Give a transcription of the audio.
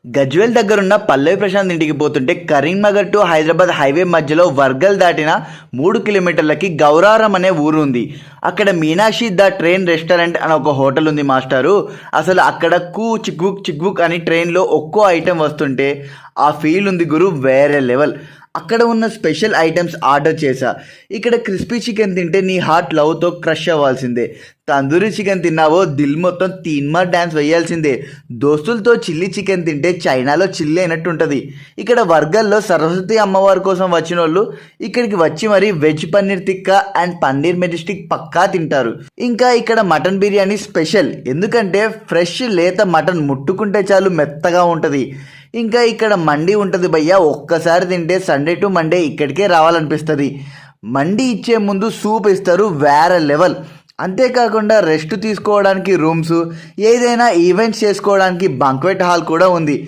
గజ్వేల్ దగ్గరున్న పల్లవి ప్రశాంత్ ఇంటికి పోతుంటే కరీంనగర్ టు హైదరాబాద్ హైవే మధ్యలో వర్గల్ దాటిన 3 కిలోమీటర్లకి గౌరారం అనే ఊరు ఉంది. అక్కడ మీనాక్షి ద ట్రైన్ రెస్టారెంట్ అని ఒక హోటల్ ఉంది మాస్టారు. అసలు అక్కడ చిక్బుక్ చిక్బుక్ అని ట్రైన్లో ఒక్కో ఐటెం వస్తుంటే ఆ ఫీల్ ఉంది గురు, వేరే లెవెల్. అక్కడ ఉన్న స్పెషల్ ఐటమ్స్ ఆర్డర్ చేశా. ఇక్కడ క్రిస్పీ చికెన్ తింటే నీ హార్ట్ లవ్తో క్రష్ అవ్వాల్సిందే. తందూరి చికెన్ తిన్నావో దిల్ మొత్తం తీన్మార్ డ్యాన్స్ వేయాల్సిందే. దోస్తులతో చిల్లీ చికెన్ తింటే చైనాలో చిల్లి అయినట్టు ఉంటుంది. ఇక్కడ వర్గల్లో సరస్వతి అమ్మవారి కోసం వచ్చిన వాళ్ళు ఇక్కడికి వచ్చి మరి veg paneer tikka and paneer majestic పక్కా తింటారు. ఇంకా ఇక్కడ మటన్ బిర్యానీ స్పెషల్, ఎందుకంటే ఫ్రెష్ లేత మటన్ ముట్టుకుంటే చాలు మెత్తగా ఉంటుంది. ఇంకా ఇక్కడ మండి ఉంటుంది భయ్యా, ఒక్కసారి తింటే సండే టు మండే ఇక్కడికే రావాలనిపిస్తుంది. మండి ఇచ్చే ముందు సూప్ ఇస్తారు, వేరే లెవెల్. అంతేకాకుండా రెస్ట్ తీసుకోవడానికి రూమ్స్, ఏదైనా ఈవెంట్స్ చేసుకోవడానికి బంక్వెట్ హాల్ కూడా ఉంది.